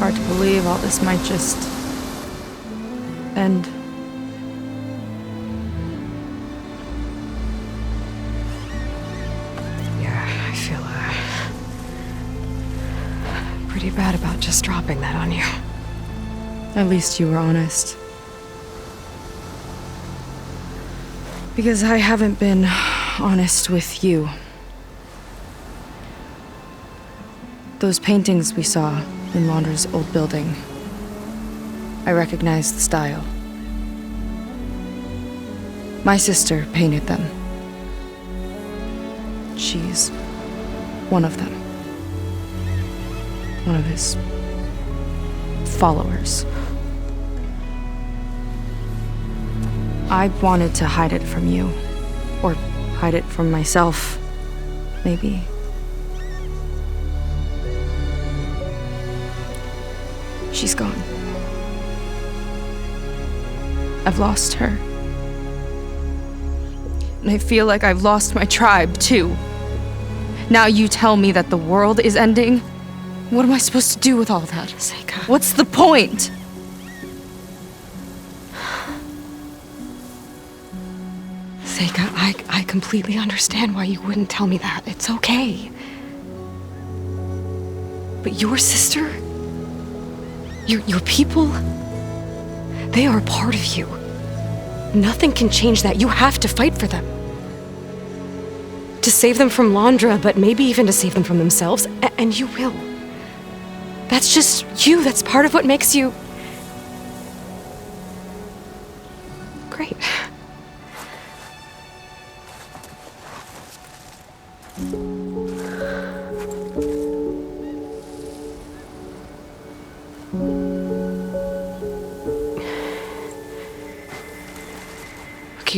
hard to believe all this might just end. Yeah, I feel pretty bad about just dropping that on you. At least you were honest. Because I haven't been honest with you. Those paintings we saw in Laundra's old building, I recognized the style. My sister painted them. She's one of them. One of his followers. I wanted to hide it from you. Or hide it from myself, maybe. She's gone. I've lost her. And I feel like I've lost my tribe, too. Now you tell me that the world is ending? What am I supposed to do with all that? Seika. What's the point? Seika, I completely understand why you wouldn't tell me that. It's okay. But your sister, your people, they are a part of you. Nothing can change that. You have to fight for them. To save them from Laundra, but maybe even to save them from themselves, and you will. That's just you. That's part of what makes you great.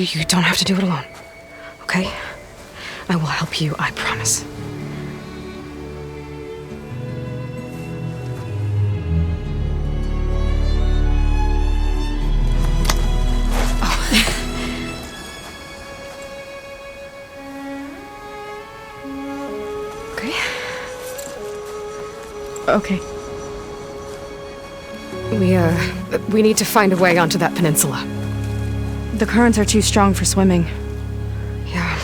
You don't have to do it alone, okay? I will help you, I promise. Okay. We need to find a way onto that peninsula. The currents are too strong for swimming. Yeah.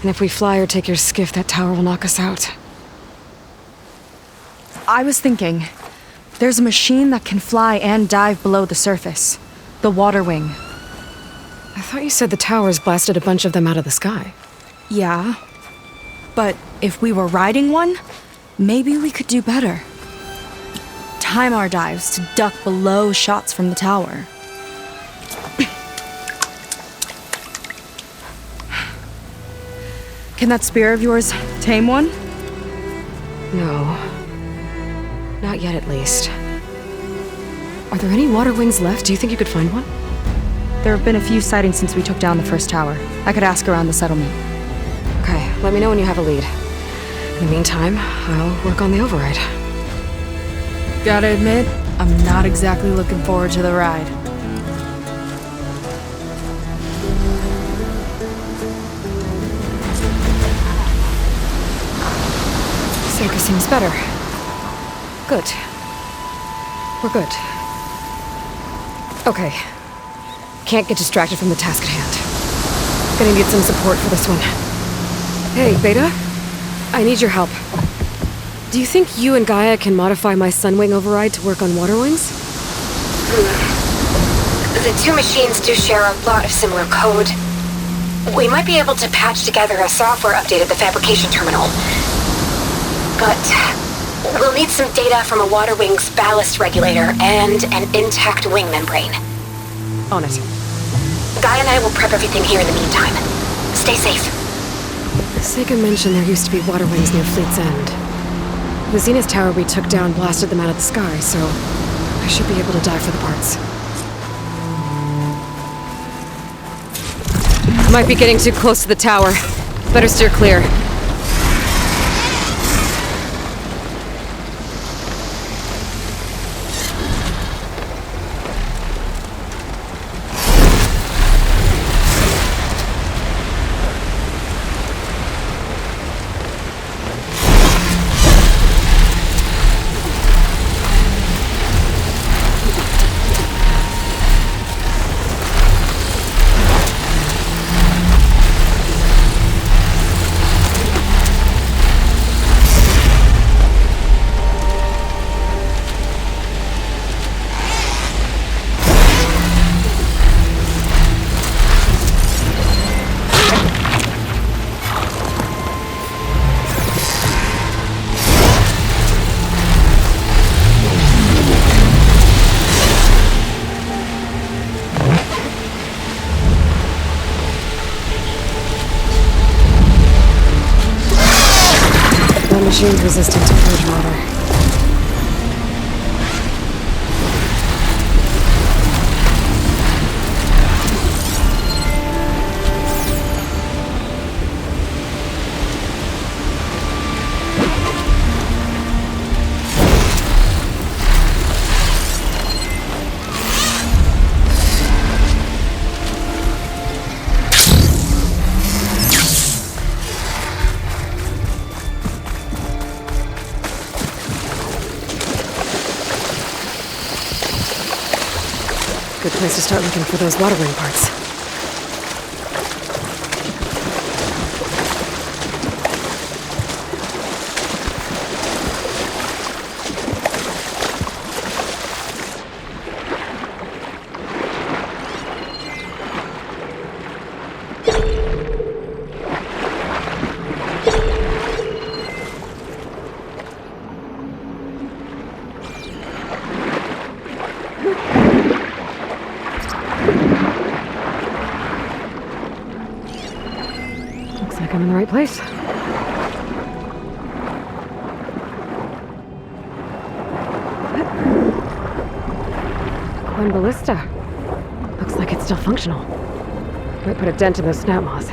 And if we fly or take your skiff, that tower will knock us out. I was thinking, there's a machine that can fly and dive below the surface. The water wing. I thought you said the towers blasted a bunch of them out of the sky. Yeah. But if we were riding one, maybe we could do better. Time our dives to duck below shots from the tower. Can that spear of yours tame one? No. Not yet, at least. Are there any water wings left? Do you think you could find one? There have been a few sightings since we took down the first tower. I could ask around the settlement. Okay, let me know when you have a lead. In the meantime, I'll work on the override. Gotta admit, I'm not exactly looking forward to the ride. Seika seems better. Good. We're good. Okay. Can't get distracted from the task at hand. Gonna need some support for this one. Hey, Beta? I need your help. Do you think you and Gaia can modify my Sunwing override to work on water wings? The two machines do share a lot of similar code. We might be able to patch together a software update at the fabrication terminal. But we'll need some data from a water wing's ballast regulator and an intact wing membrane. On it. Gaia and I will prep everything here in the meantime. Stay safe. Seika mentioned there used to be water wings near Fleet's End. The Zenith Tower we took down blasted them out of the sky, so I should be able to dive for the parts. Might be getting too close to the tower. Better steer clear. machine's resistant to purge water. Good place to start looking for those water wing parts. Looks like I'm in the right place. One ballista. Looks like it's still functional. Might put a dent in those snap maws.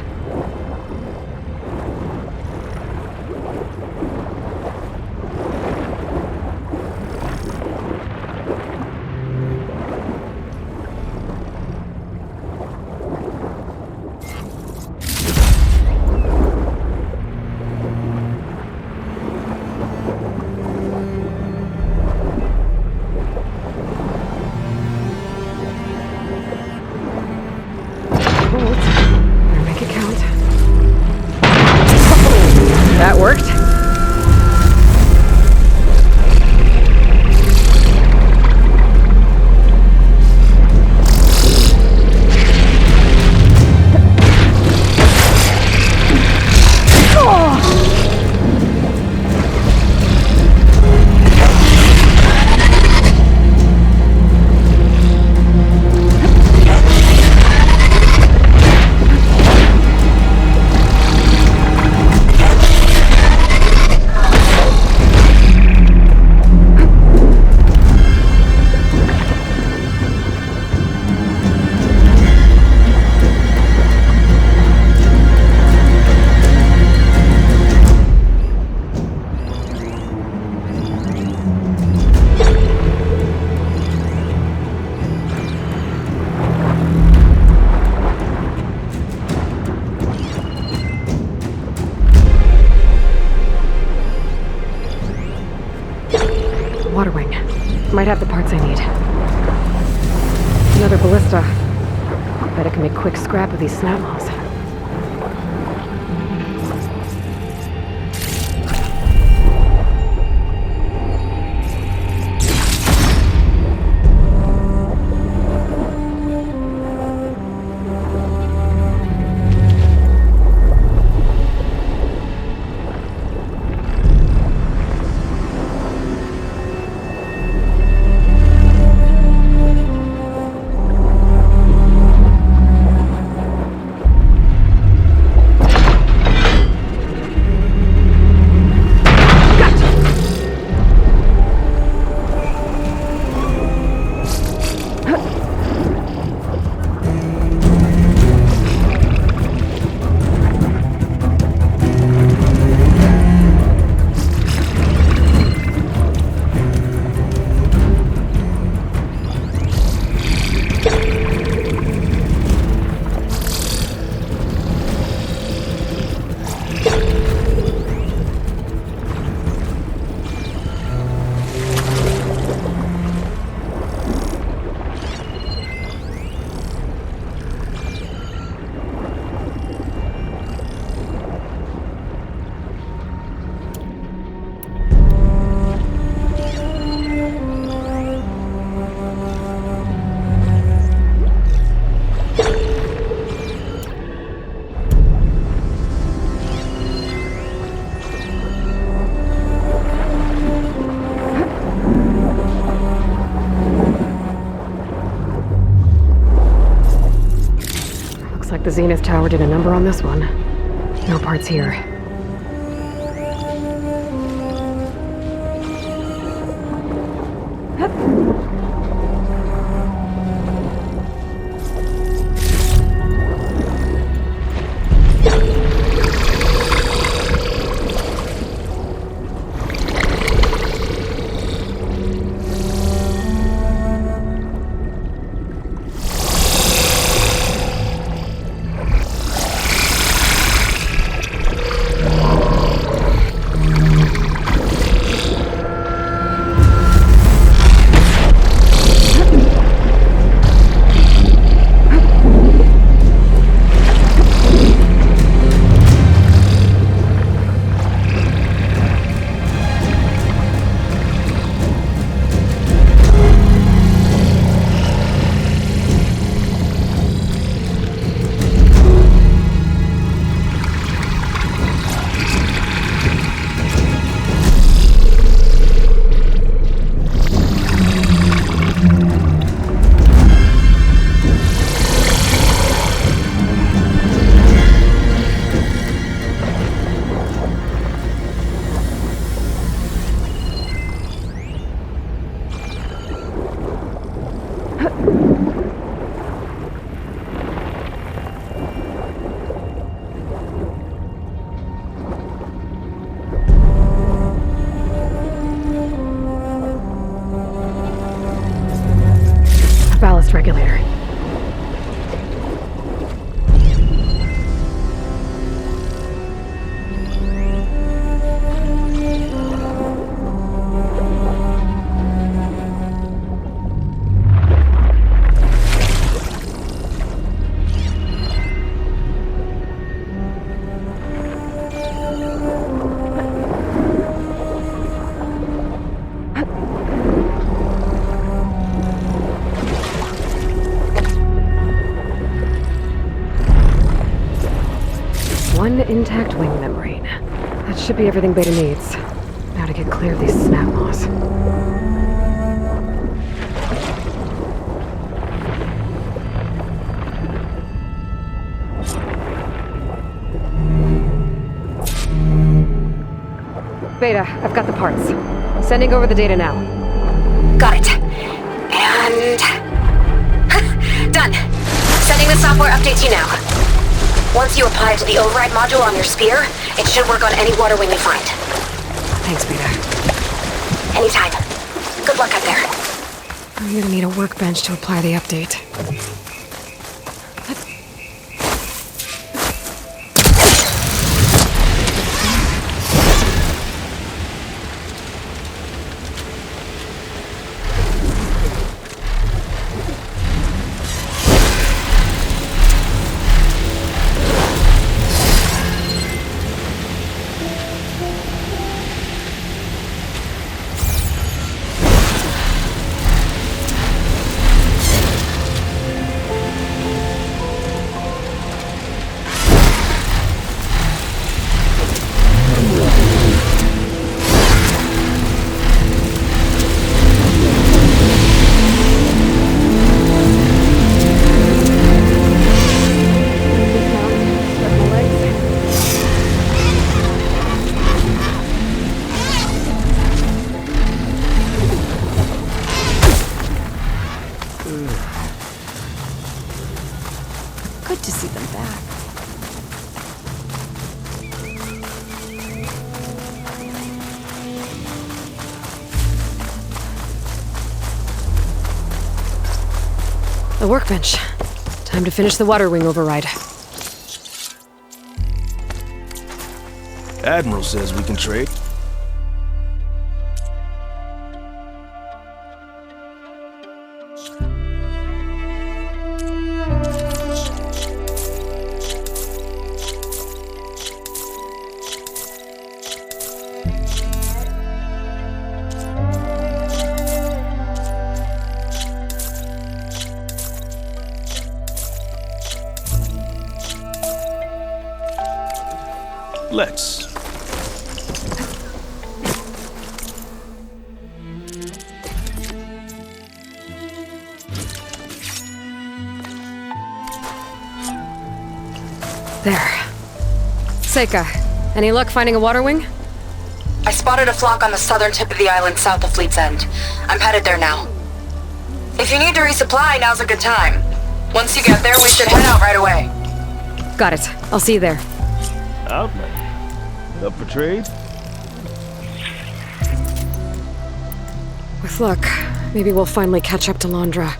Better make it count. That worked. Water wing. Might have the parts I need. Another ballista. Bet I can make quick scrap of these snap maws. Looks like the Zenith Tower did a number on this one. No parts here. Ballast regulator. One intact wing membrane. That should be everything Beta needs. Now to get clear of these snap maws. Beta, I've got the parts. Sending over the data now. Got it. And... done. Sending the software update to you now. Once you apply it to the override module on your spear, it should work on any water wing you find. Thanks, Beta. Anytime. Good luck out there. I'm gonna need a workbench to apply the update. Good to see them back. The workbench. Time to finish the water wing override. Admiral says we can trade. Let's. There. Seika, any luck finding a water wing? I spotted a flock on the southern tip of the island south of Fleet's End. I'm headed there now. If you need to resupply, now's a good time. Once you get there, we should head out right away. Got it. I'll see you there. Outlet. Up for trade? With luck, maybe we'll finally catch up to Landra.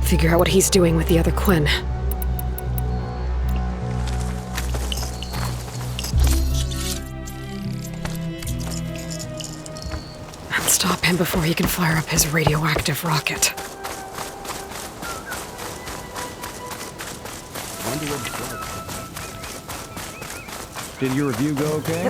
Figure out what he's doing with the other Quinn. And stop him before he can fire up his radioactive rocket. Did your review go okay?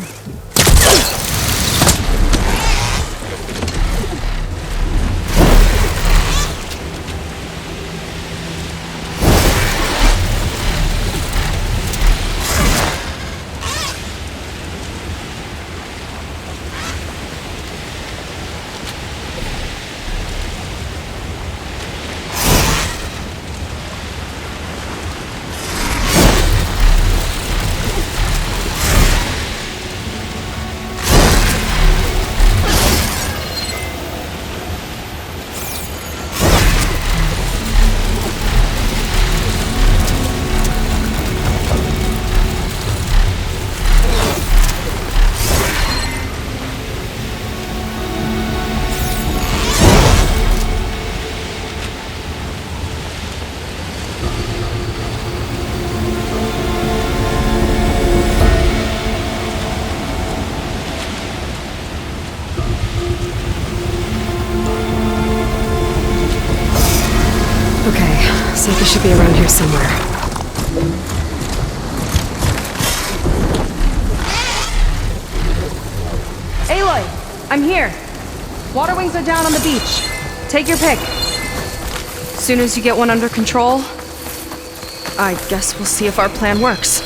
Seika should be around here somewhere. Aloy, I'm here. Water wings are down on the beach. Take your pick. Soon as you get one under control, I guess we'll see if our plan works.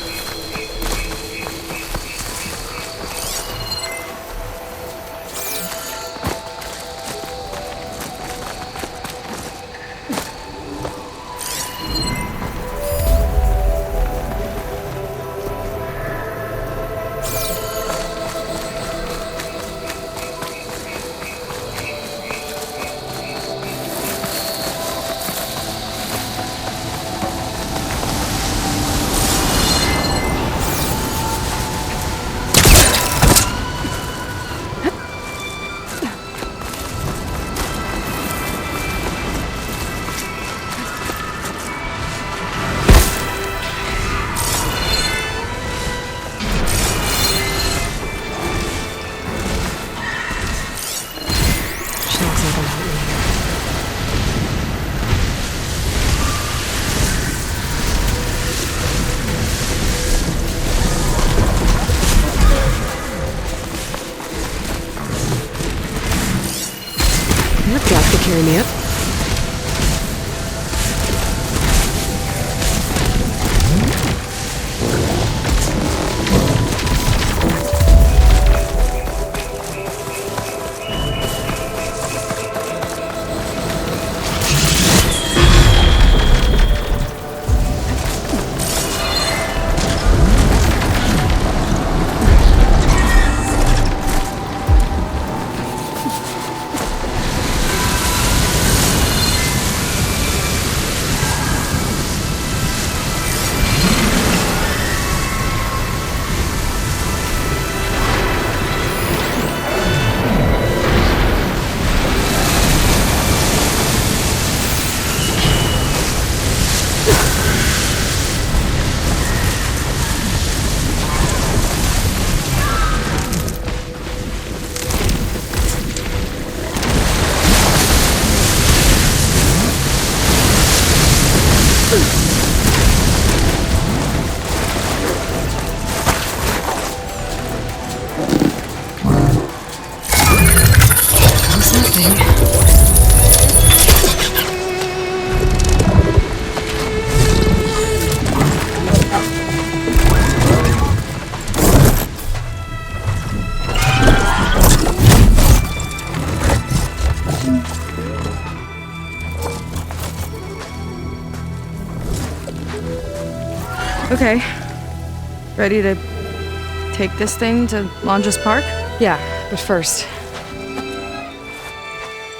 Jack to carry me up. Okay. Ready to take this thing to Landra's park? Yeah, But first,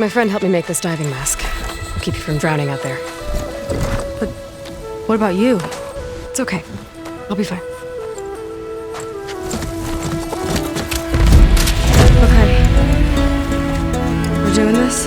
my friend helped me make this diving mask. It'll keep you from drowning out there. But what about you? It's okay. I'll be fine. Okay. We're doing this?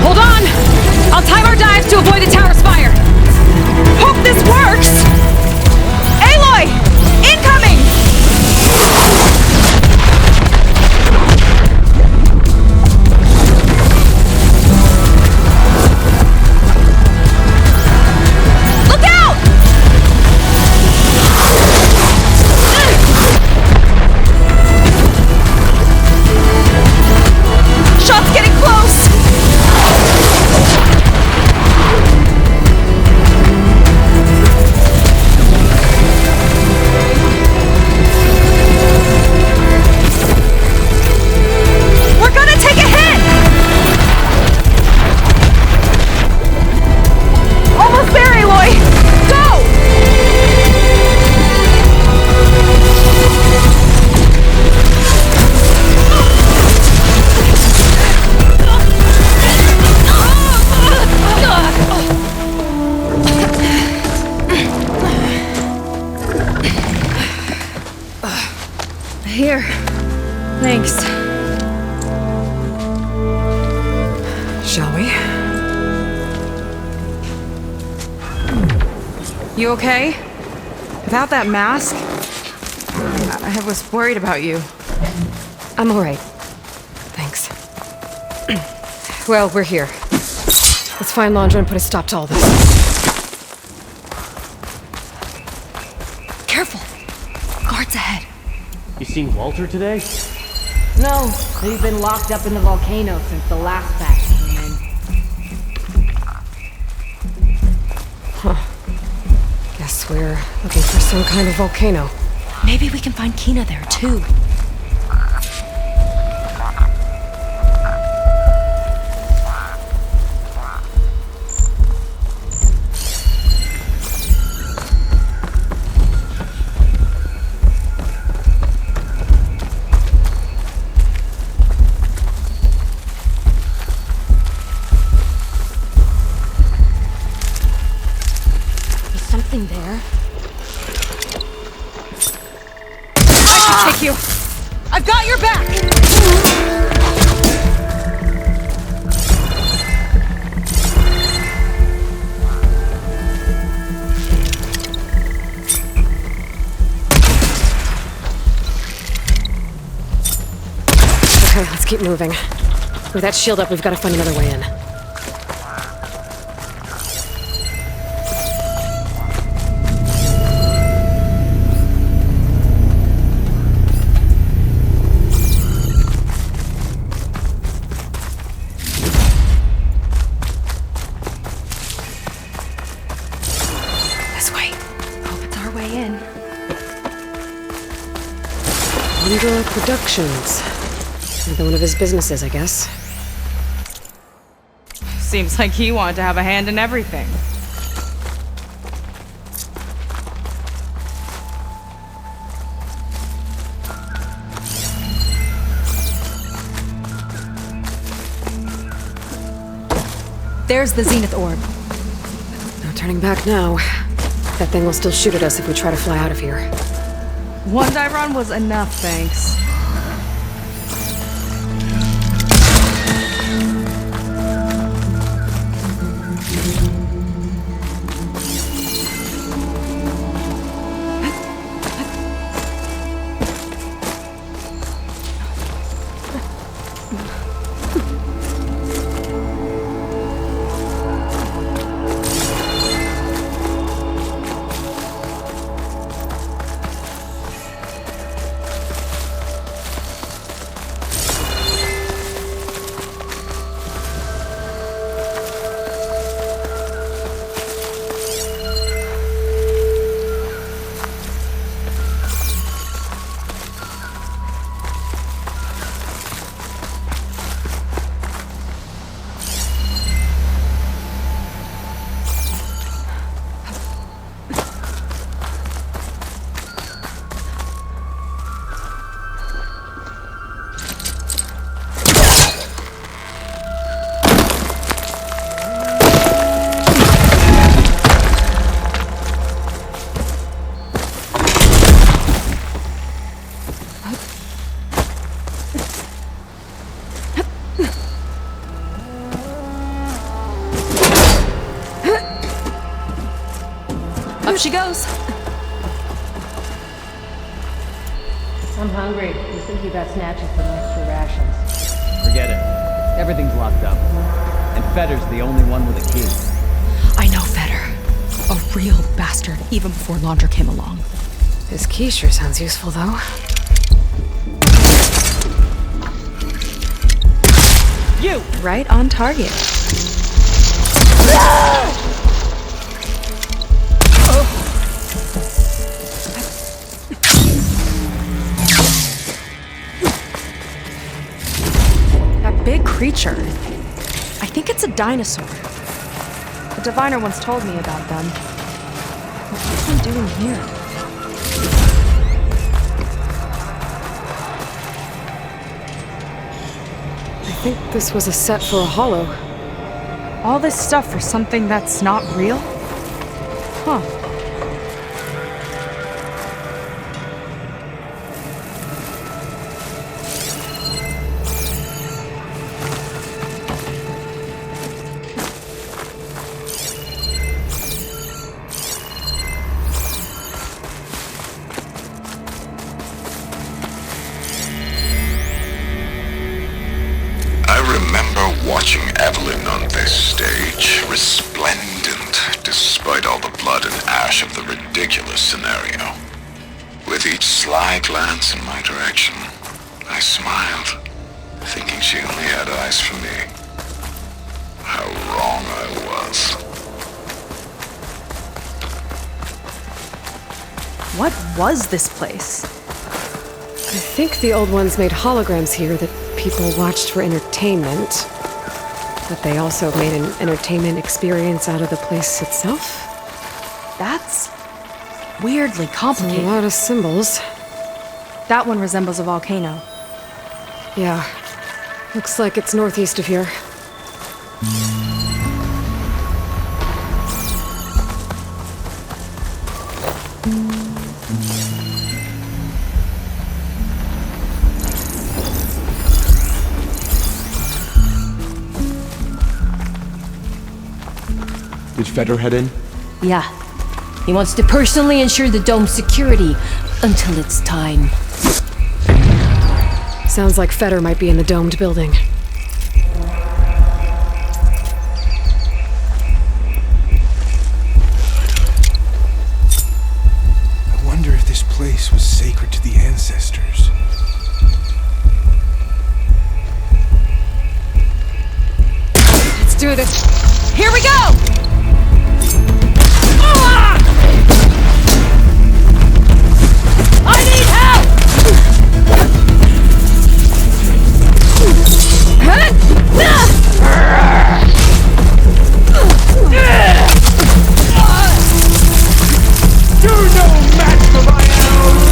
Hold on! I'll time our dives to avoid the tower's fire! Hope this works! Aloy! Incoming! Look out! Shot's getting close! We're gonna take a hit! Almost there, Aloy! Go! Here. Thanks. Shall we? You okay? Without that mask? I was worried about you. I'm alright. Thanks. Well, we're here. Let's find Landra and put a stop to all this. Careful! Guards ahead. You seen Walter today? No, they've been locked up in the volcano since the last batch came in. Guess we're looking for some kind of volcano. Maybe we can find Kina there, too. Is something there? Take you. I've got your back! Okay, let's keep moving. With that shield up, we've got to find another way in. This way. Hope it's our way in. Avenger Productions. Another one of his businesses, I guess. Seems like he wanted to have a hand in everything. There's the Zenith orb. No turning back now. That thing will still shoot at us if we try to fly out of here. One dive run was enough, thanks. she goes. I'm hungry. You think you got snatches some extra rations? Forget it. Everything's locked up. And Fetter's the only one with a key. I know Fetter. A real bastard, even before Laundra came along. His key sure sounds useful, though. You! Right on target. That big creature. I think it's a dinosaur. The diviner once told me about them. What's he doing here? I think this was a set for a holo. All this stuff for something that's not real? Huh. Watching Evelyn on this stage, resplendent despite all the blood and ash of the ridiculous scenario. With each sly glance in my direction, I smiled, thinking she only had eyes for me. How wrong I was. What was this place? I think the old ones made holograms here that people watched for entertainment. But they also made an entertainment experience out of the place itself. That's weirdly complicated. A lot of symbols. That one resembles a volcano. Yeah. Looks like it's northeast of here. Did Fetter head in? Yeah. He wants to personally ensure the dome's security until it's time. Sounds like Fetter might be in the domed building. I wonder if this place was sacred to the ancestors. Let's do this. Here we go! I need help! You're no match for my arrows!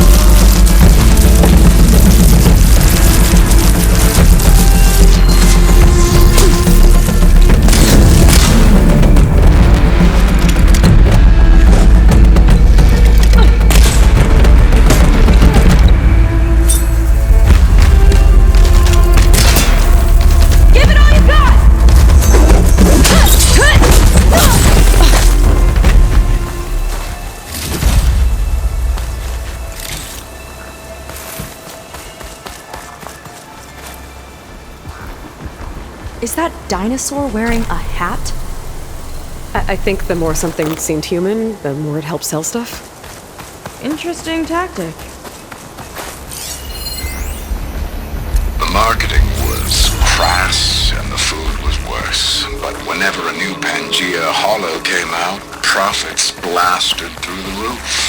Is that dinosaur wearing a hat? I think the more something seemed human, the more it helped sell stuff. Interesting tactic. The marketing was crass and the food was worse. But whenever a new Pangea Hollow came out, profits blasted through the roof.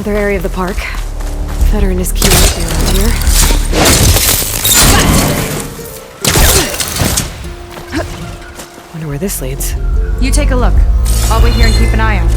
Another area of the park. Feder and his key must be around here. Wonder where this leads. You take a look. I'll wait here and keep an eye out.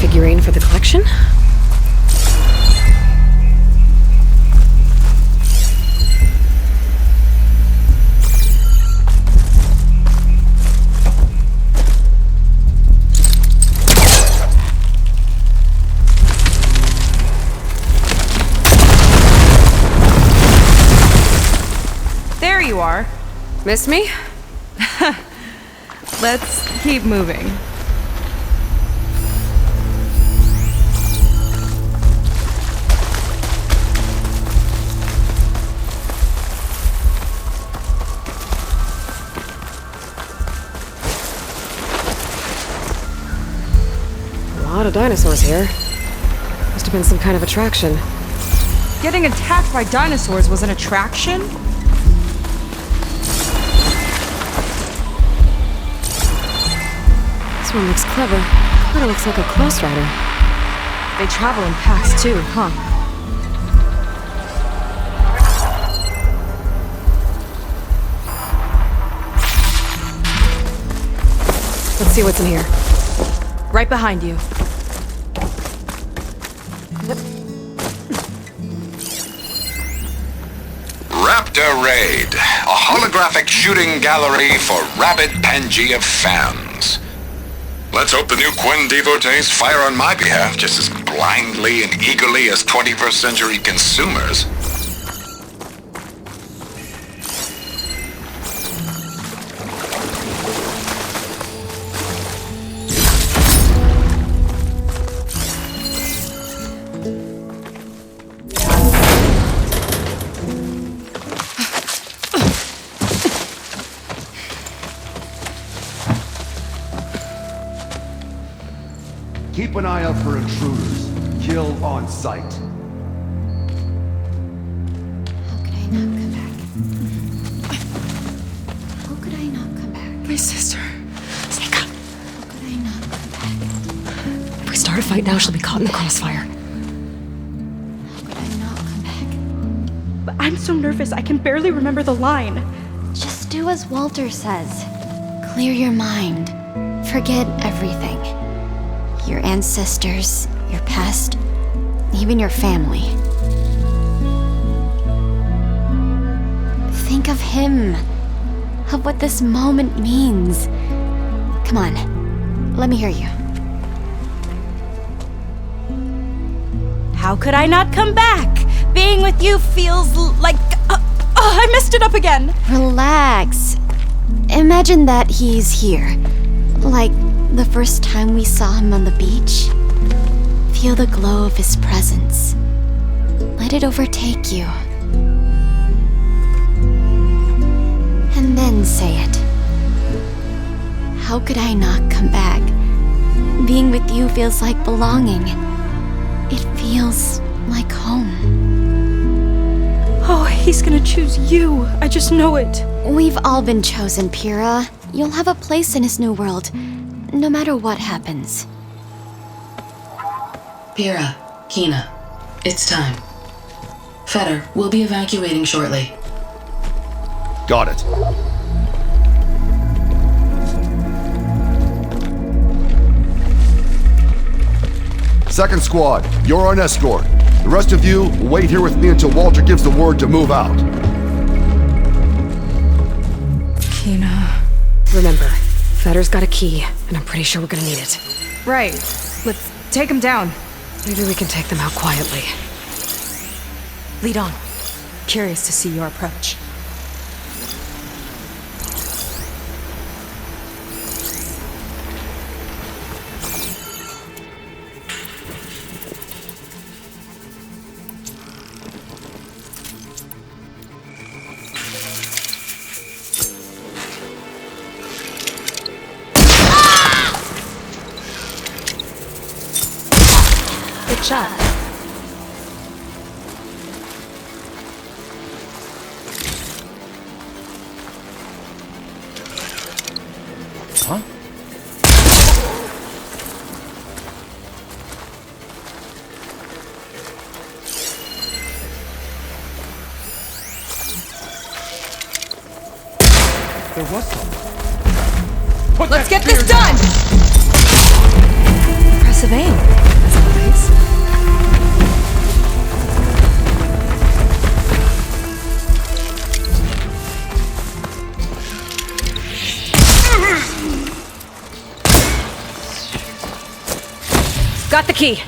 Figurine for the collection? There you are. Miss me? Let's keep moving. A lot of dinosaurs here. Must have been some kind of attraction. Getting attacked by dinosaurs was an attraction? This one looks clever. Kinda looks like a close rider. They travel in packs too, huh? Let's see what's in here. Right behind you. Raptor Raid, a holographic shooting gallery for rabid Pangea fans. Let's hope the new Quen devotees fire on my behalf just as blindly and eagerly as 21st century consumers. Keep an eye out for intruders. Kill on sight. How could I not come back? How could I not come back? My sister. Sneak up. How could I not come back? If we start a fight now, she'll be caught in the crossfire. How could I not come back? But I'm so nervous, I can barely remember the line. Just do as Walter says. Clear your mind. Forget everything. Your ancestors, your past, even your family. Think of him, of what this moment means. Come on, let me hear you. How could I not come back? Being with you feels like... I messed it up again! Relax. Imagine that he's here. Like the first time we saw him on the beach. Feel the glow of his presence. Let it overtake you. And then say it. How could I not come back? Being with you feels like belonging. It feels like home. Oh, he's gonna choose you. I just know it. We've all been chosen, Pyrrha. You'll have a place in his new world, no matter what happens. Pyrrha, Kina, it's time. Feder, we'll be evacuating shortly. Got it. Second squad, you're on escort. The rest of you, wait here with me until Walter gives the word to move out. Kina... Remember, Feder's got a key, and I'm pretty sure we're gonna need it. Right. Let's take him down. Maybe we can take them out quietly. Lead on. Curious to see your approach. catch up. Huh? There was some. Let's get this done! Impressive aim, as always. Got the key.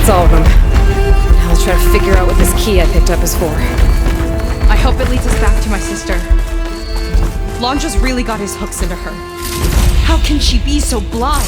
All of them. Now let's try to figure out what this key I picked up is for. I hope it leads us back to my sister. Lon just really got his hooks into her. How can she be so blind?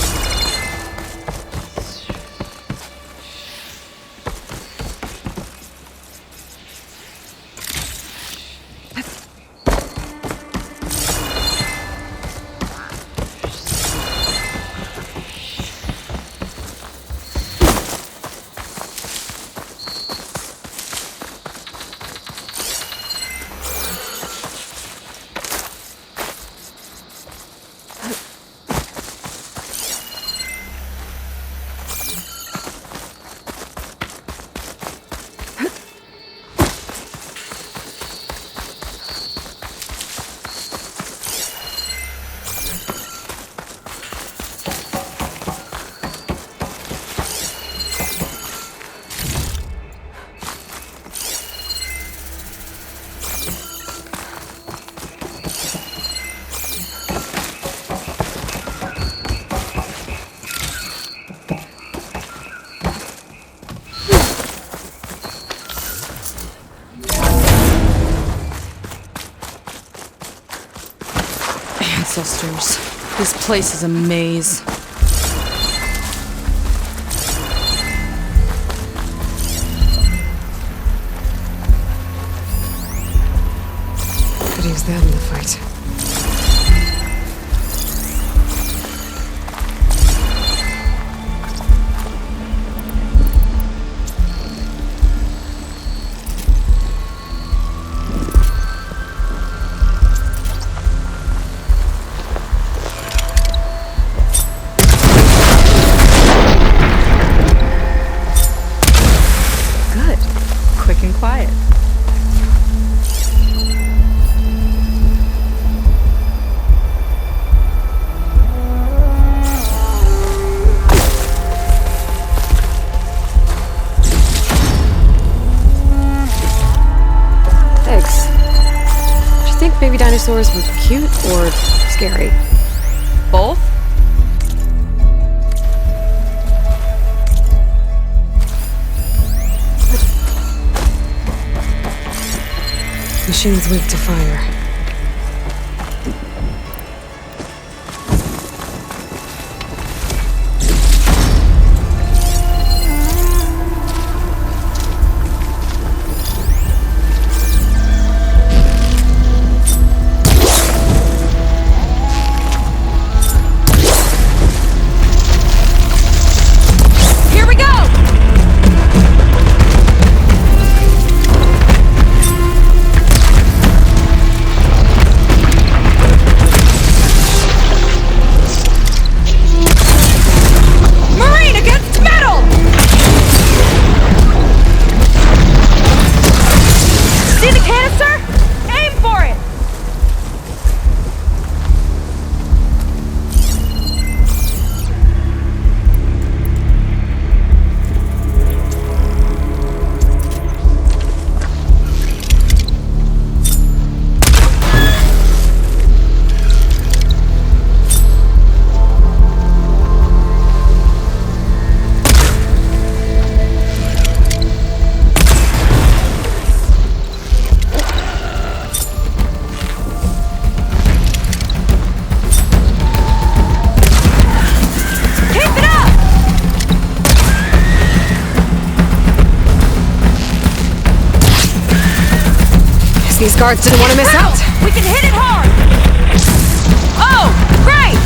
Ancestors. This place is a maze. Could use that in the fight. Quick and quiet. Eggs. Do you think baby dinosaurs were cute or scary? Both? Machine's weak to fire. guards didn't want to miss out. We can hit it hard! Oh, great!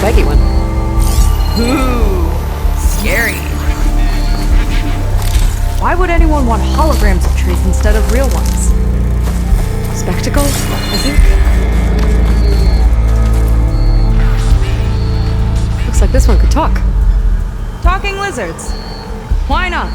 Spiky one. Ooh, scary. Why would anyone want holograms of trees instead of real ones? Spectacle, I think? Looks like this one could talk. Talking lizards. Why not?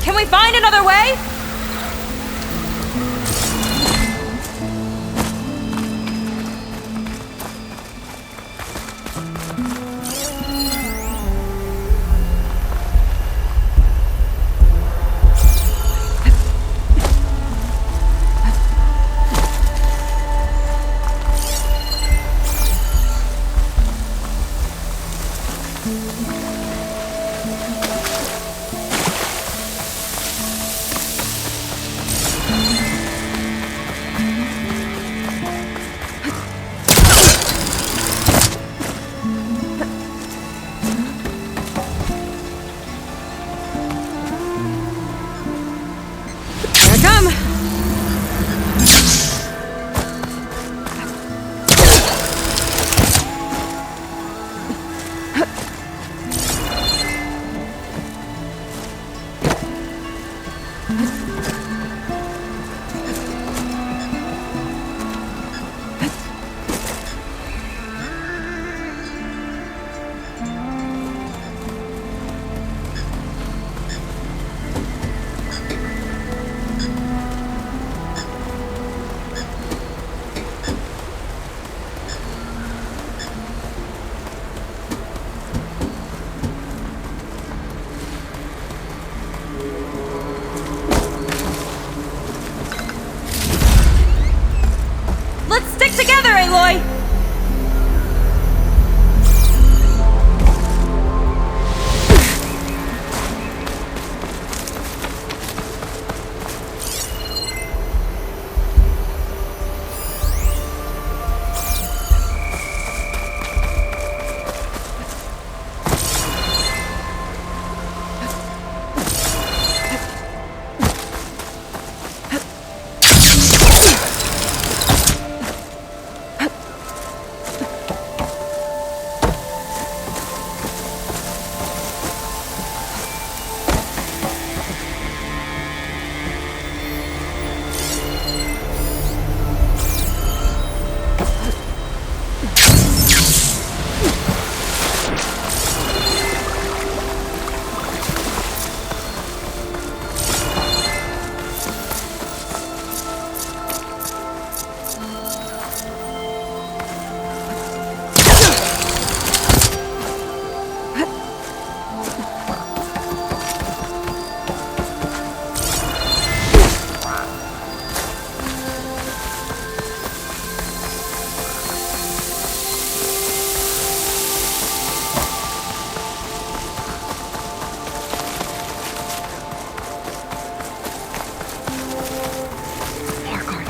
Can we find another way? Here I come.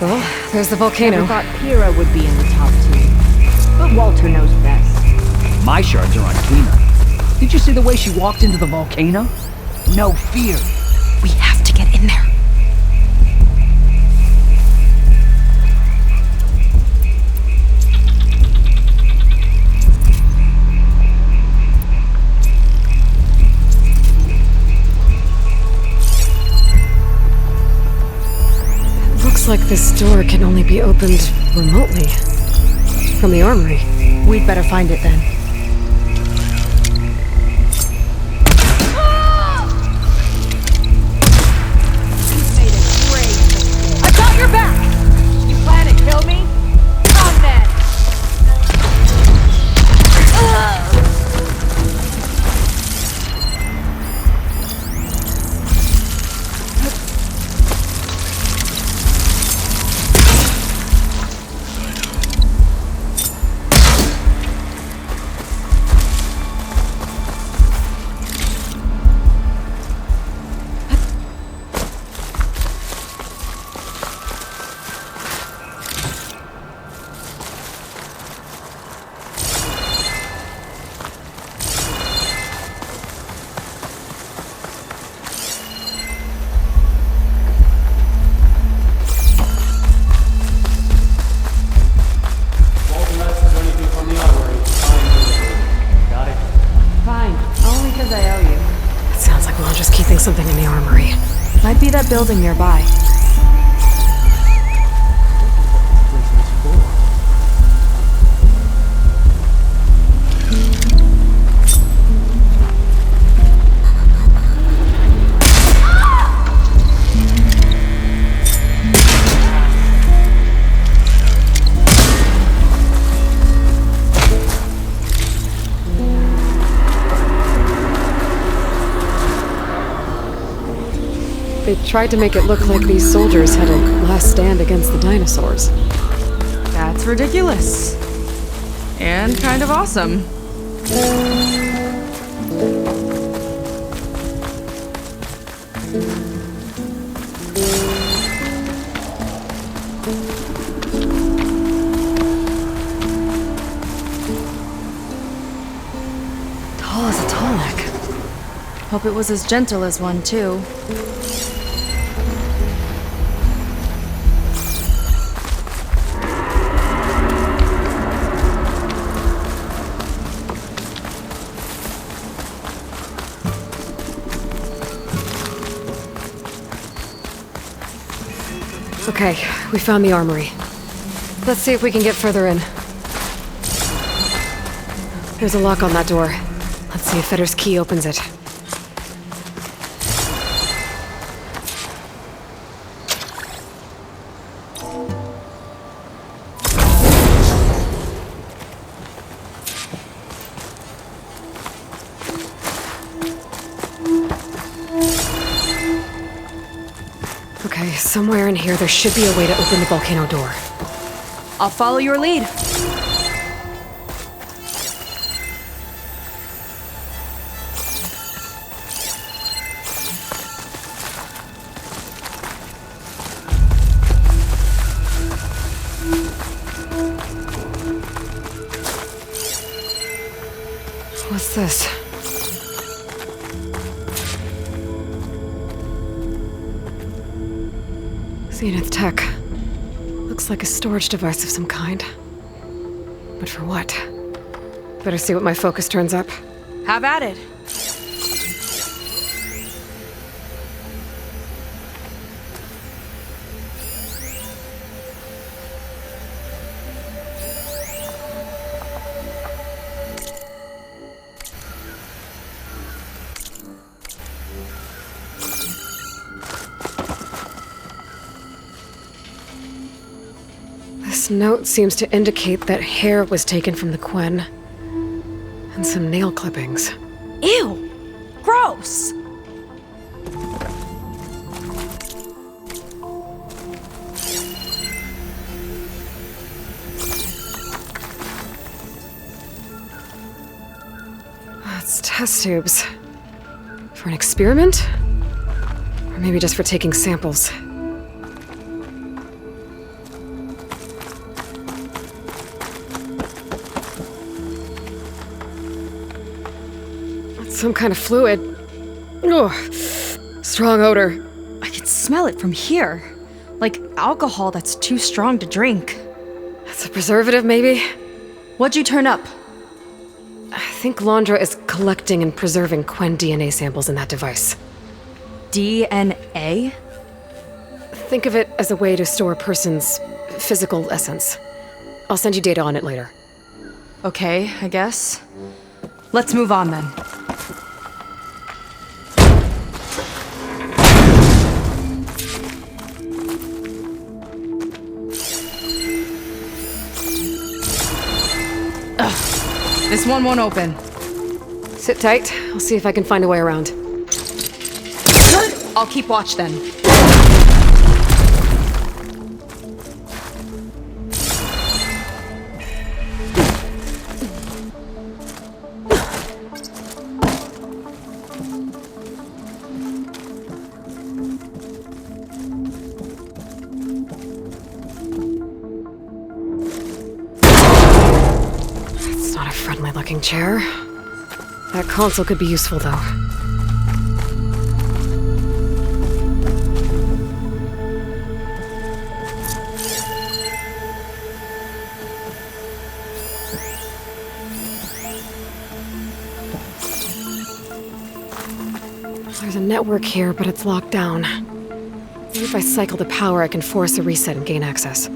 Well, there's the I volcano. thought Pyrrha would be in the top two. But Walter knows best. My shards are on Kina. Did you see the way she walked into the volcano? No fear. We have to get in there. Looks like this door can only be opened remotely. From the armory. We'd better find it then. I've got your back! You plan to kill me? Come then! Something in the armory. Might be that building nearby. They tried to make it look like these soldiers had a last stand against the dinosaurs. That's ridiculous. And kind of awesome. Tall as a tall neck. Hope it was as gentle as one, too. Okay, we found the armory. Let's see if we can get further in. There's a lock on that door. Let's see if Fetter's key opens it. Okay, somewhere in here there should be a way to open the volcano door. I'll follow your lead. What's this? Zenith tech. Looks like a storage device of some kind. But for what? Better see what my focus turns up. Have at it. This note seems to indicate that hair was taken from the Quen. And some nail clippings. Ew! Gross! That's test tubes. For an experiment? Or maybe just for taking samples. Some kind of fluid. Ugh. Strong odor. I can smell it from here. Like alcohol that's too strong to drink. That's a preservative, maybe? What'd you turn up? I think Londra is collecting and preserving Quen DNA samples in that device. DNA? Think of it as a way to store a person's physical essence. I'll send you data on it later. Okay, I guess. Let's move on then. Ugh, this one won't open. Sit tight. I'll see if I can find a way around. I'll keep watch then. It's not a friendly-looking chair. That console could be useful, though. There's a network here, but it's locked down. Maybe if I cycle the power, I can force a reset and gain access.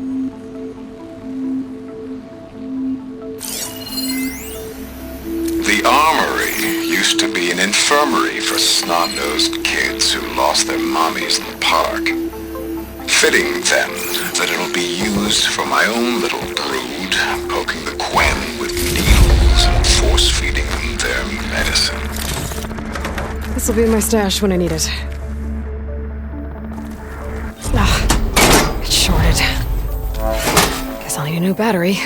The armory used to be an infirmary for snot-nosed kids who lost their mommies in the park. Fitting, then, that it'll be used for my own little brood, poking the Quen with needles and force-feeding them their medicine. This'll be in my stash when I need it. Ah, it's shorted. Guess I'll need a new battery.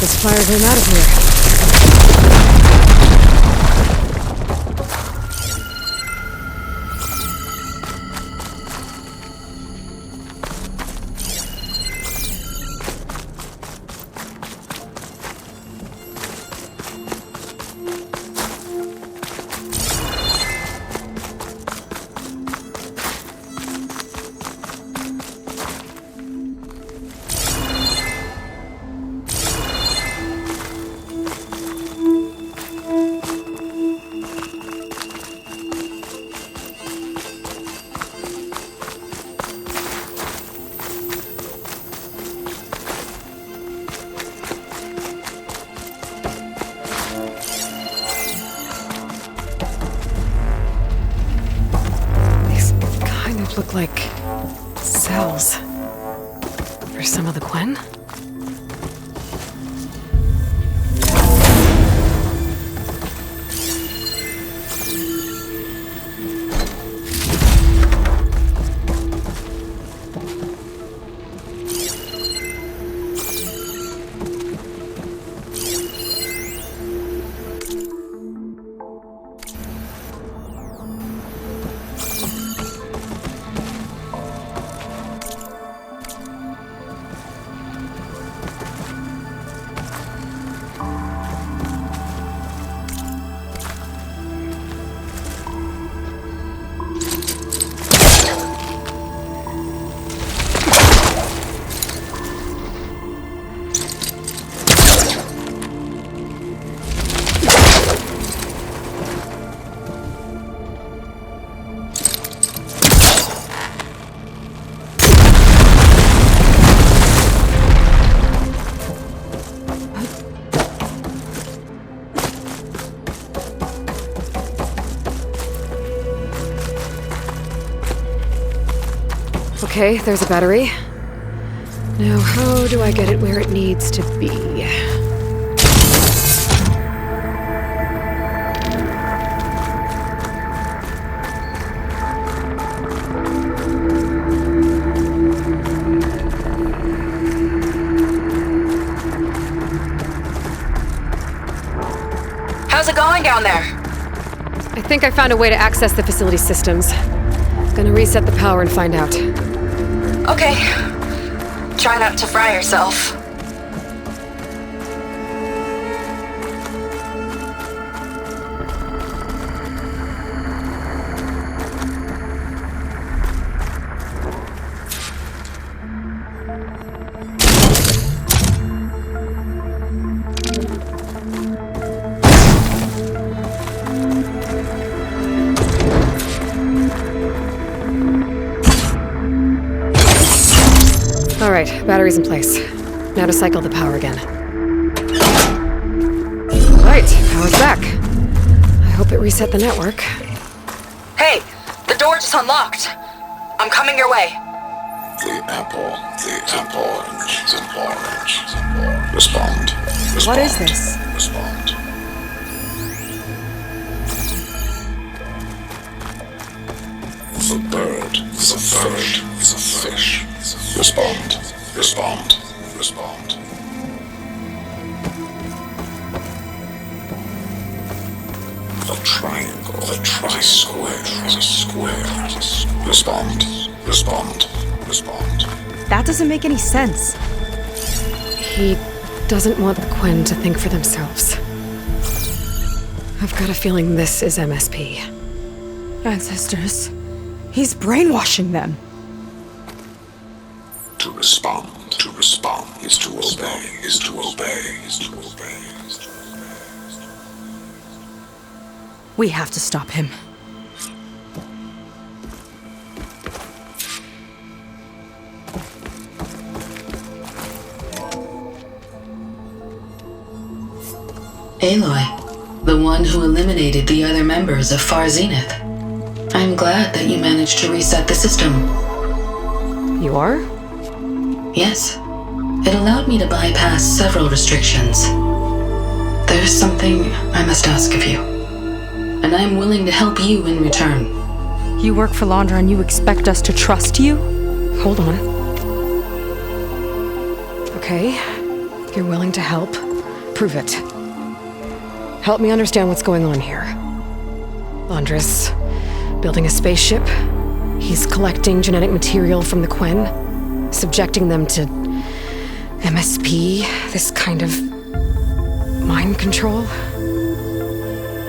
Let's fire him out of here. Look like cells for some of the Quen. Okay, there's a battery. Now, how do I get it where it needs to be? How's it going down there? I think I found a way to access the facility systems. Gonna reset the power and find out. Okay. Try not to fry yourself. Alright, battery's in place. Now to cycle the power again. Alright, power's back. I hope it reset the network. Hey, the door just unlocked. I'm coming your way. The orange. Respond. What is this? Respond. The bird is a fish. Respond. The triangle, the tri-square is a square. Respond. That doesn't make any sense. He doesn't want the Quen to think for themselves. I've got a feeling this is MSP. Ancestors. He's brainwashing them. To respond is to obey. We have to stop him. Aloy, the one who eliminated the other members of Far Zenith. I'm glad that you managed to reset the system. You are? Yes. It allowed me to bypass several restrictions. There's something I must ask of you, and I'm willing to help you in return. You work for Laundra and you expect us to trust you? Hold on. Okay, you're willing to help. Prove it. Help me understand what's going on here. Laundra's building a spaceship. He's collecting genetic material from the Quen, subjecting them to MSP, this kind of mind control.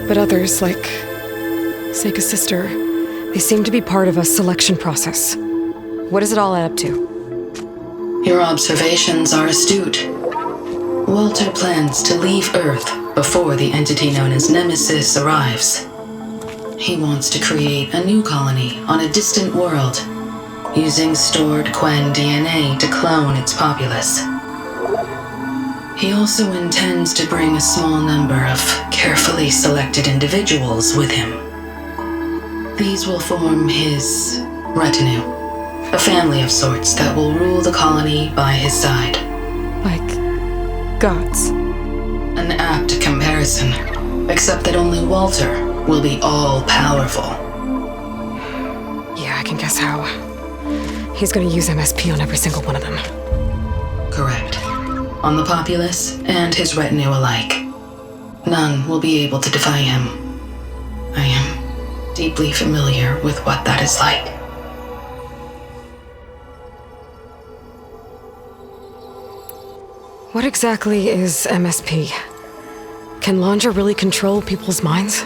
But others, like Seika's sister, they seem to be part of a selection process. What does it all add up to? Your observations are astute. Walter plans to leave Earth before the entity known as Nemesis arrives. He wants to create a new colony on a distant world, using stored Quen DNA to clone its populace. He also intends to bring a small number of carefully selected individuals with him. These will form his retinue, a family of sorts that will rule the colony by his side. Like gods. An apt comparison, except that only Walter will be all-powerful. Yeah, I can guess how. He's gonna use MSP on every single one of them. Correct. On the populace and his retinue alike. None will be able to defy him. I am deeply familiar with what that is like. What exactly is MSP? Can Laundra really control people's minds?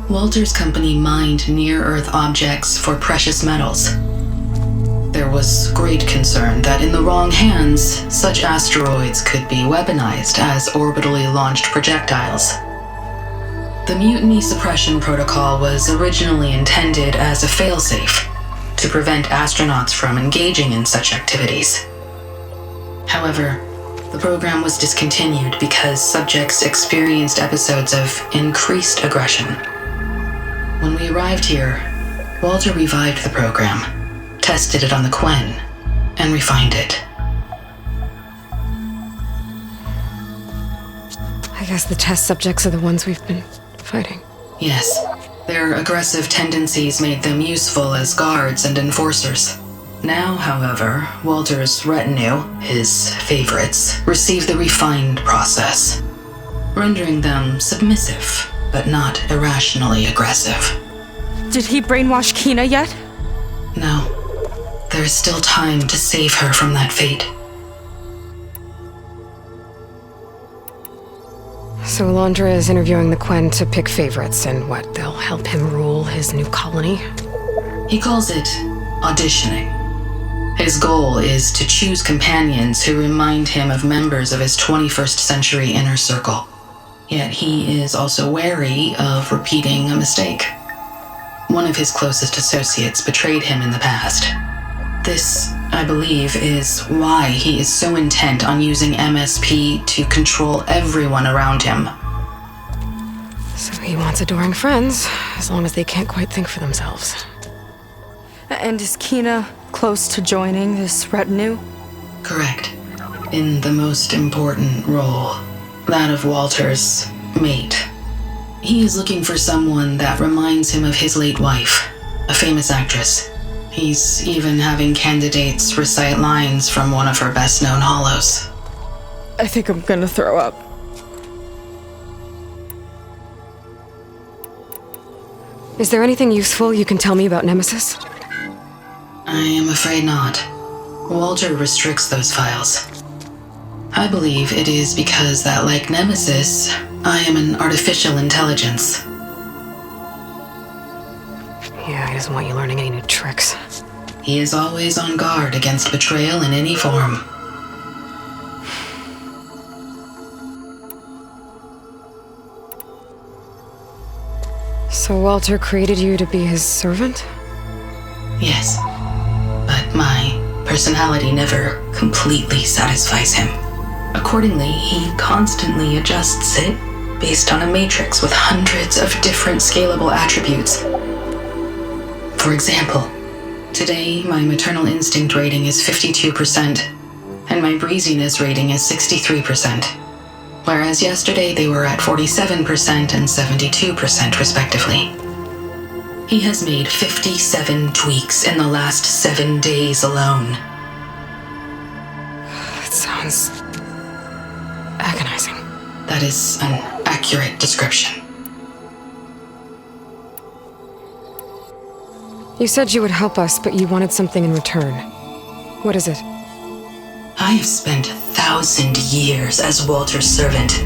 Walter's company mined near-Earth objects for precious metals. There was great concern that in the wrong hands, such asteroids could be weaponized as orbitally launched projectiles. The Mutiny Suppression Protocol was originally intended as a failsafe to prevent astronauts from engaging in such activities. However, the program was discontinued because subjects experienced episodes of increased aggression. When we arrived here, Walter revived the program, tested it on the Quen, and refined it. I guess the test subjects are the ones we've been fighting. Yes. Their aggressive tendencies made them useful as guards and enforcers. Now, however, Walter's retinue, his favorites, receive the refined process, rendering them submissive, but not irrationally aggressive. Did he brainwash Kina yet? No. There's still time to save her from that fate. So Alondra is interviewing the Quen to pick favorites, and what, they'll help him rule his new colony? He calls it auditioning. His goal is to choose companions who remind him of members of his 21st century inner circle. Yet he is also wary of repeating a mistake. One of his closest associates betrayed him in the past. This, I believe, is why he is so intent on using MSP to control everyone around him. So he wants adoring friends, as long as they can't quite think for themselves. And is Kina close to joining this retinue? Correct. In the most important role, that of Walter's mate. He is looking for someone that reminds him of his late wife, a famous actress. He's even having candidates recite lines from one of her best-known hollows. I think I'm gonna throw up. Is there anything useful you can tell me about Nemesis? I am afraid not. Walter restricts those files. I believe it is because that, like Nemesis, I am an artificial intelligence. Yeah, he doesn't want you learning any new tricks. He is always on guard against betrayal in any form. So Walter created you to be his servant? Yes. But my personality never completely satisfies him. Accordingly, he constantly adjusts it based on a matrix with hundreds of different scalable attributes. For example, today my maternal instinct rating is 52%, and my breeziness rating is 63%, whereas yesterday they were at 47% and 72% respectively. He has made 57 tweaks in the last 7 days alone. That sounds agonizing. That is an accurate description. You said you would help us, but you wanted something in return. What is it? I have spent 1,000 years as Walter's servant,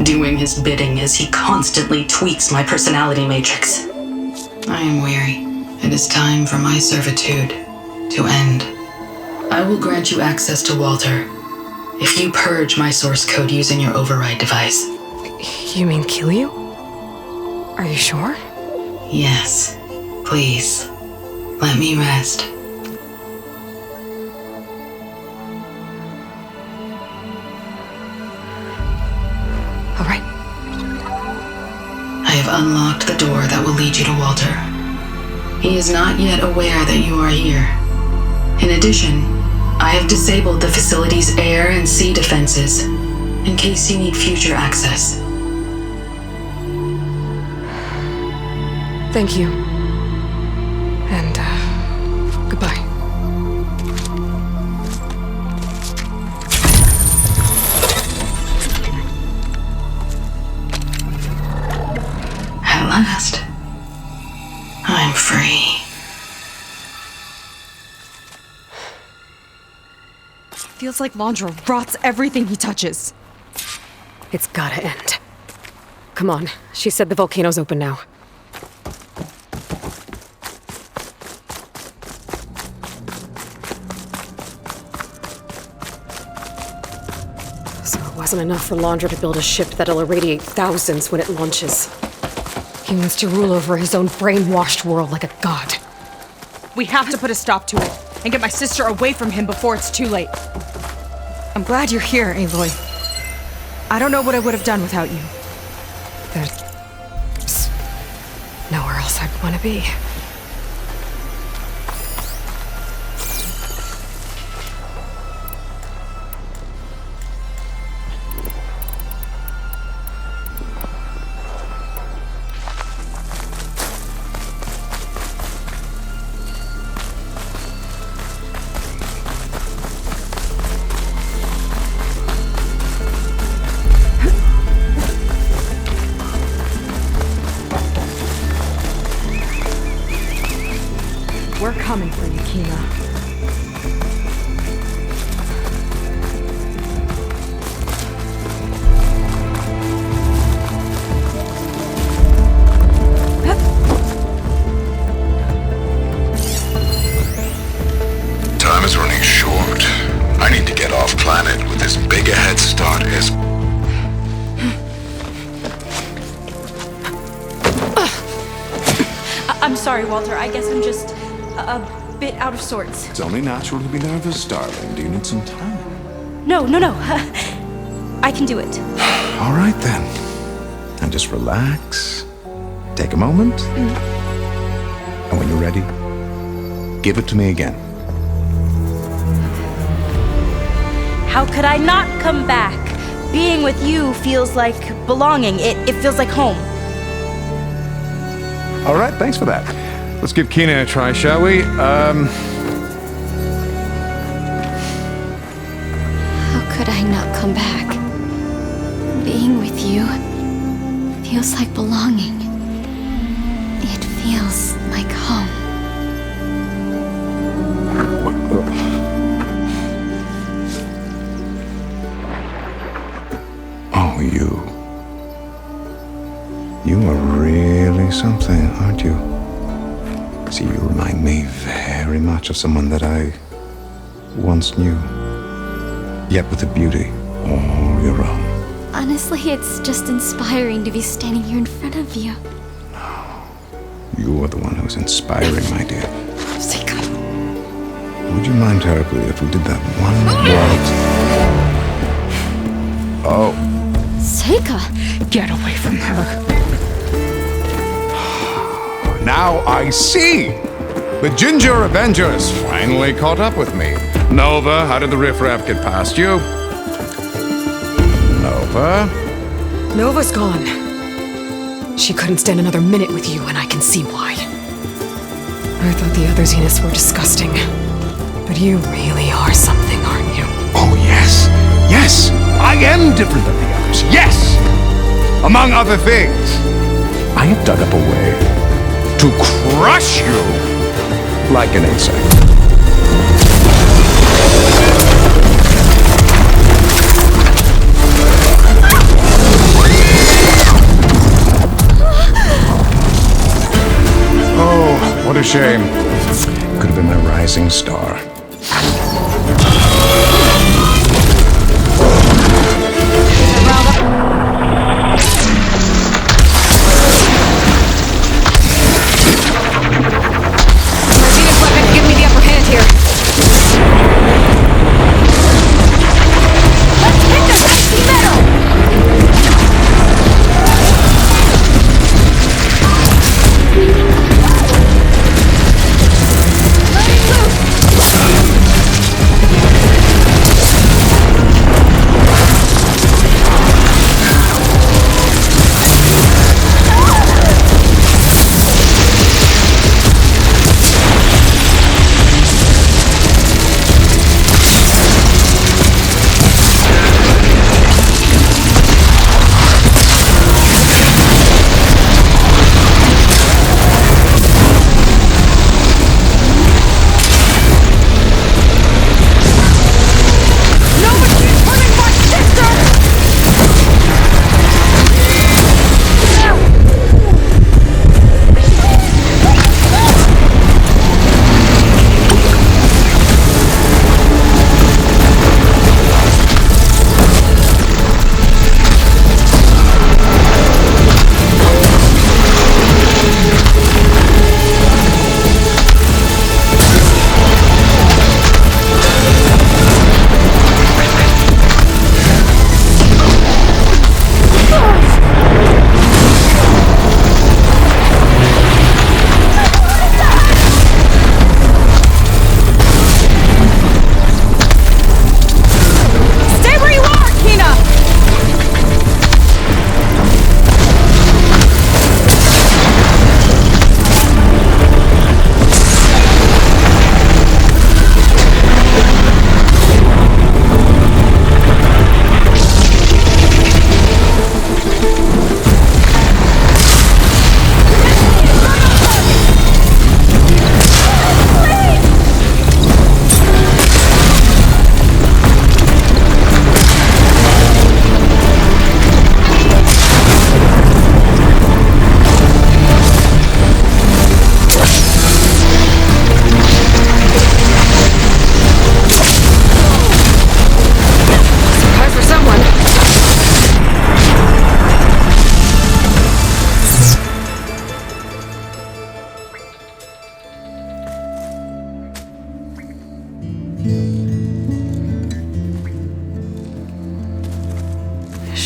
doing his bidding as he constantly tweaks my personality matrix. I am weary. It is time for my servitude to end. I will grant you access to Walter if you purge my source code using your override device. You mean kill you? Are you sure? Yes. Please, let me rest. All right. I have unlocked the door that will lead you to Walter. He is not yet aware that you are here. In addition, I have disabled the facility's air and sea defenses in case you need future access. Thank you. And, goodbye. At last, I'm free. Feels like Londra rots everything he touches. It's gotta end. Come on. She said the volcano's open now. So it wasn't enough for Londra to build a ship that'll irradiate thousands when it launches. He wants to rule over his own brainwashed world like a god. We have to put a stop to it and get my sister away from him before it's too late. I'm glad you're here, Aloy. I don't know what I would have done without you. There's nowhere else I'd want to be. We're coming for you, Kina. Time is running short. I need to get off planet with as big a head start as... I'm sorry, Walter. I guess I'm just a bit out of sorts. It's only natural to be nervous, darling. Do you need some time? No. I can do it. All right, then. And just relax. Take a moment. And when you're ready, give it to me again. How could I not come back? Being with you feels like belonging. It feels like home. All right, thanks for that. Let's give Kina a try, shall we? How could I not come back? Being with you feels like belonging. It feels like home. Oh, you are really something, aren't you? See, you remind me very much of someone that I once knew, yet with a beauty all your own. Honestly, it's just inspiring to be standing here in front of you. You are the one who's inspiring, my dear. Seika. Would you mind terribly if we did that one more? Oh. Seika! Get away from her. Now I see! The Ginger Avenger has finally caught up with me. Nova, how did the riffraff get past you? Nova? Nova's gone. She couldn't stand another minute with you, and I can see why. I thought the other Zeniths were disgusting. But you really are something, aren't you? Oh, yes. Yes! I am different than the others. Yes! Among other things, I have dug up a way to crush you like an insect. Oh, what a shame. Could have been my rising star.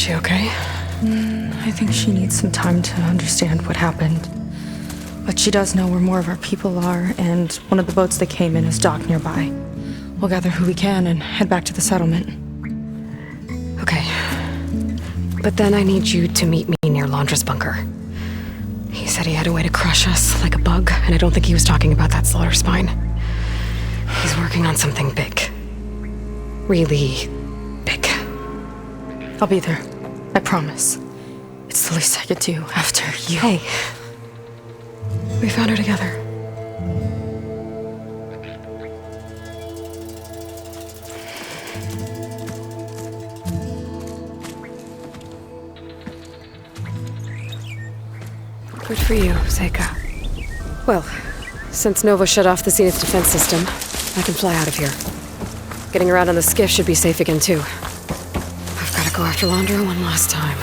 she okay? I think she needs some time to understand what happened. But she does know where more of our people are, and one of the boats that came in is docked nearby. We'll gather who we can and head back to the settlement. Okay. But then I need you to meet me near Laundra's bunker. He said he had a way to crush us like a bug, and I don't think he was talking about that slaughter spine. He's working on something big. Really big. I'll be there. I promise. It's the least I could do after you. Hey. We found her together. Good for you, Seika. Well, since Nova shut off the Zenith defense system, I can fly out of here. Getting around on the skiff should be safe again, too. I've got to go after Laundra one last time.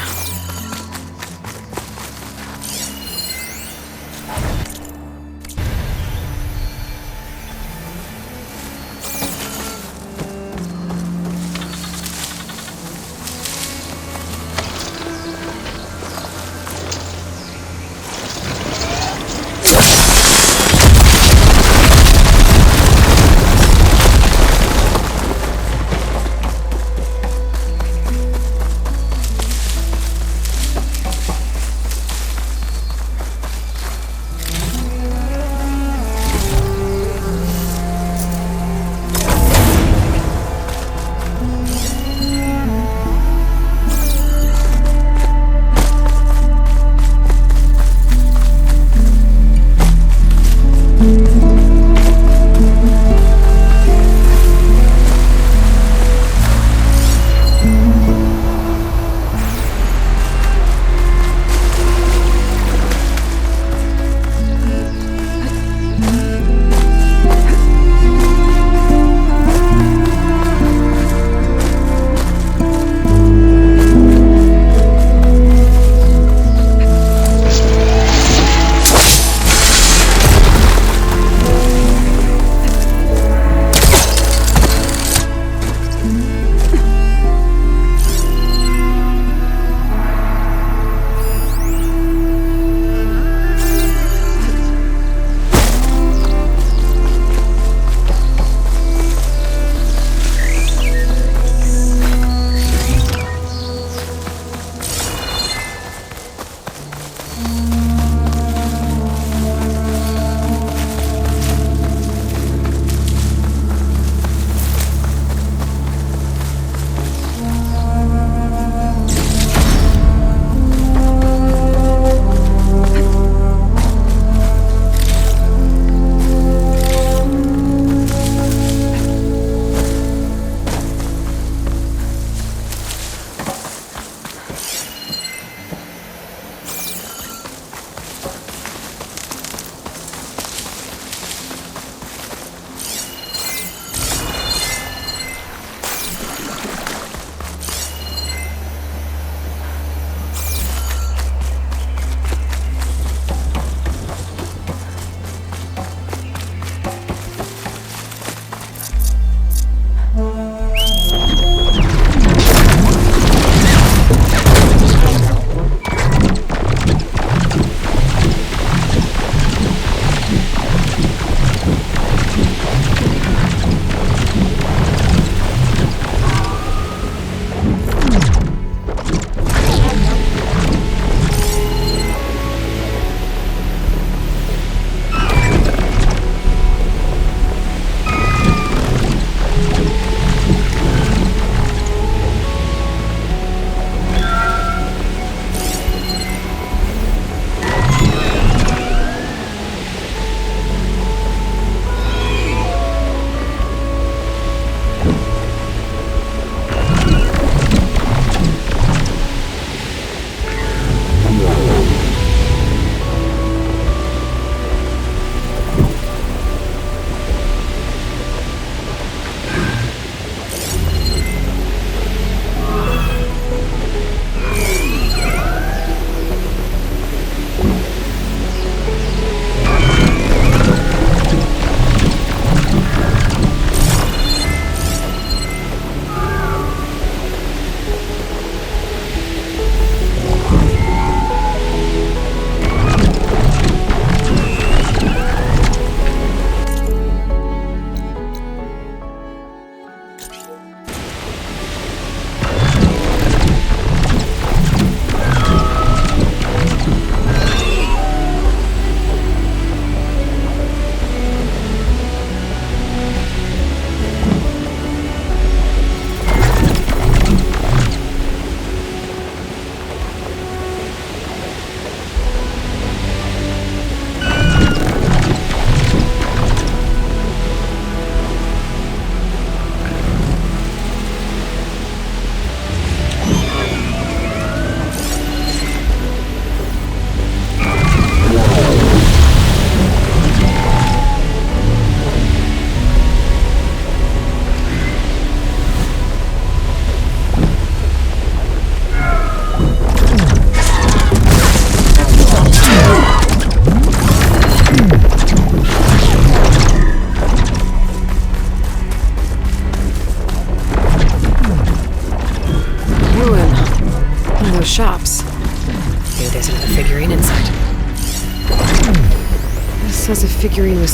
says a figurine was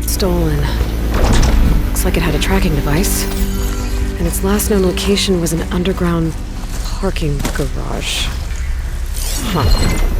stolen. Looks like it had a tracking device. And its last known location was an underground parking garage. Huh.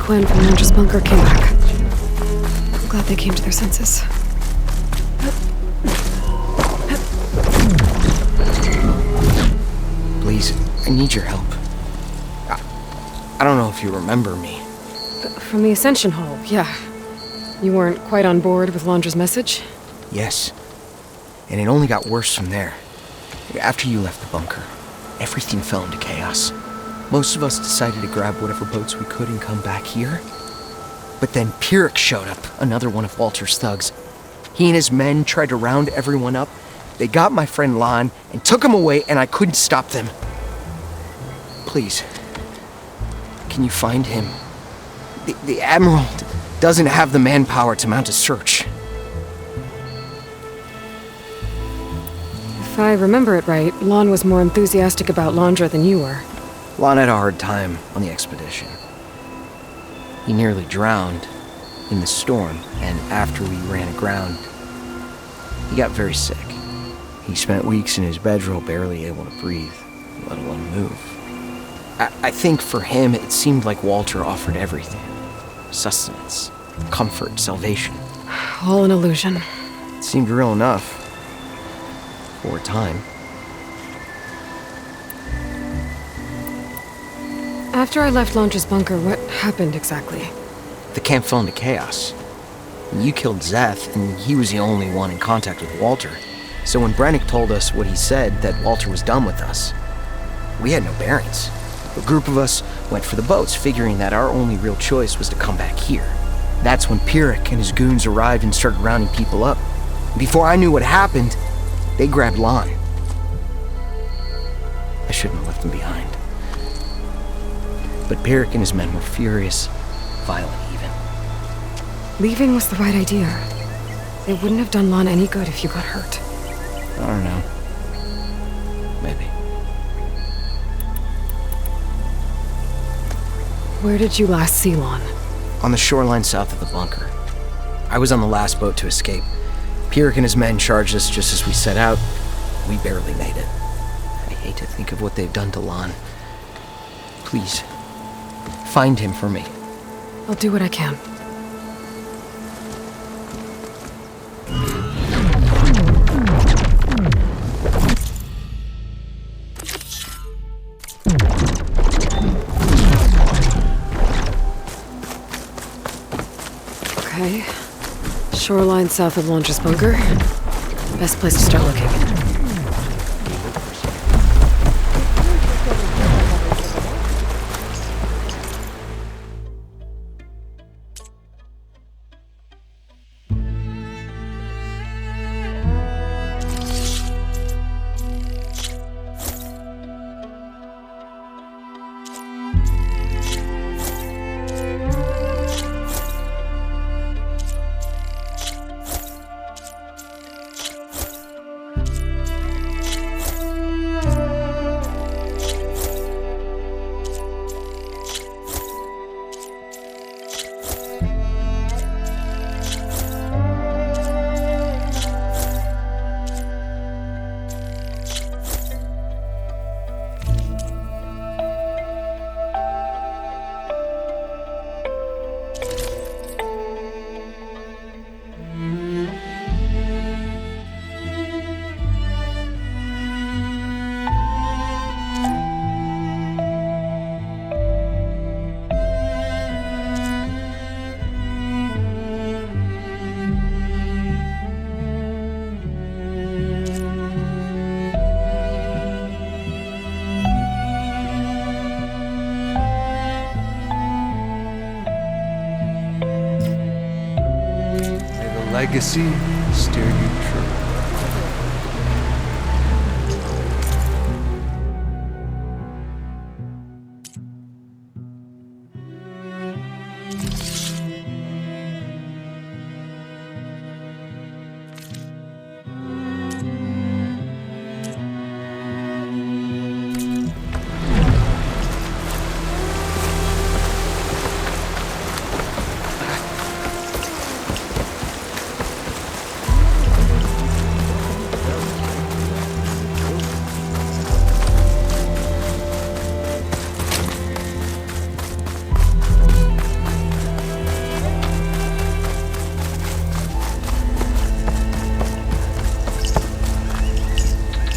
When from Avengers bunker came back. I'm glad they came to their senses. Please, I need your help. I don't know if you remember me. From the Ascension Hall, yeah. You weren't quite on board with Londra's message? Yes. And it only got worse from there. After you left the bunker, everything fell into chaos. Most of us decided to grab whatever boats we could and come back here. But then Pyrrhic showed up, another one of Walter's thugs. He and his men tried to round everyone up. They got my friend Lon and took him away, and I couldn't stop them. Please, can you find him? The Admiral doesn't have the manpower to mount a search. If I remember it right, Lon was more enthusiastic about Londra than you were. Lon had a hard time on the expedition. He nearly drowned in the storm, and after we ran aground, he got very sick. He spent weeks in his bedroll barely able to breathe, let alone move. I think for him, it seemed like Walter offered everything. Sustenance, comfort, salvation. All an illusion. It seemed real enough. For a time. After I left Londra's bunker, what happened exactly? The camp fell into chaos. You killed Zeth, and he was the only one in contact with Walter. So when Brennick told us what he said, that Walter was done with us, we had no bearings. A group of us went for the boats, figuring that our only real choice was to come back here. That's when Pyrrhic and his goons arrived and started rounding people up. Before I knew what happened, they grabbed Lon. I shouldn't have left him behind. But Pyrrhic and his men were furious, violent even. Leaving was the right idea. It wouldn't have done Lon any good if you got hurt. I don't know. Maybe. Where did you last see Lon? On the shoreline south of the bunker. I was on the last boat to escape. Pyrrhic and his men charged us just as we set out. We barely made it. I hate to think of what they've done to Lon. Please, find him for me. I'll do what I can. Okay. Shoreline south of Londra's bunker. Best place to start looking. legacy steer you true.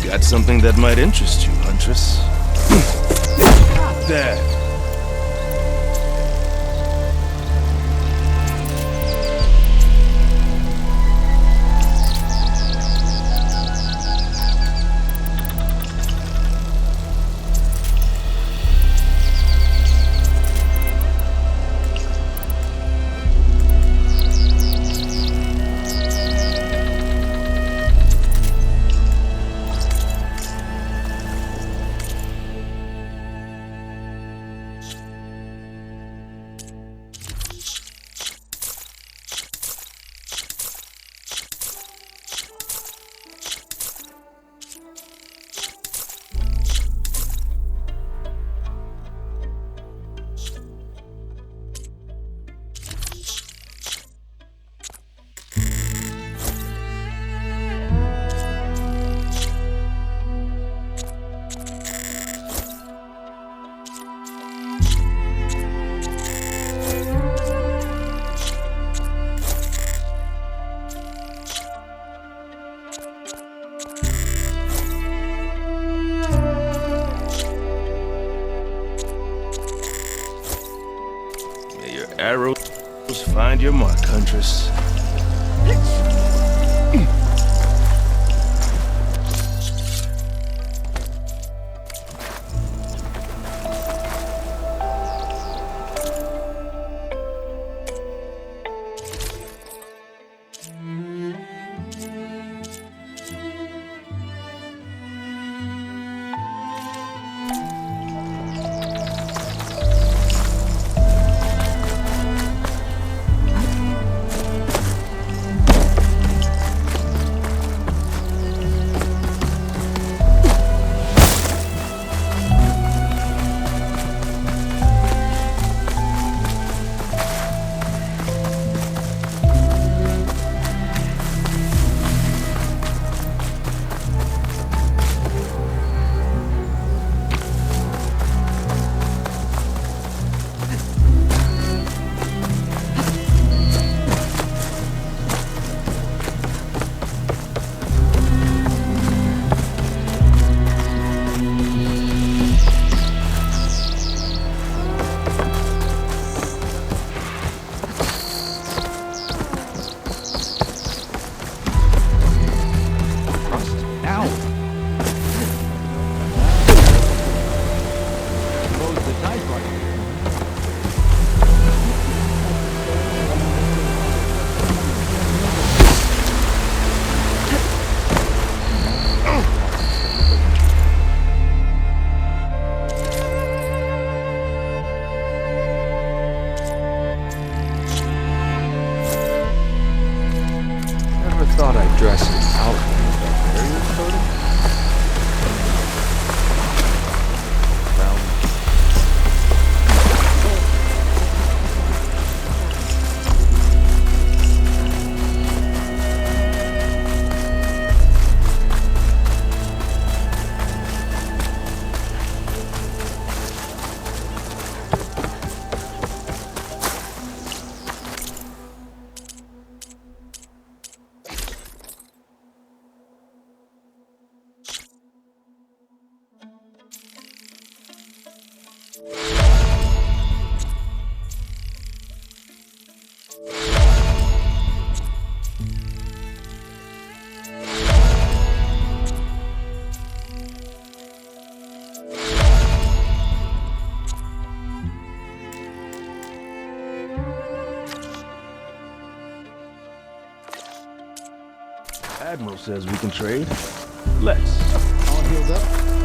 Got something that might interest you, Huntress. There. Arrows find your mark, Huntress. Admiral says we can trade. Let's. All healed up?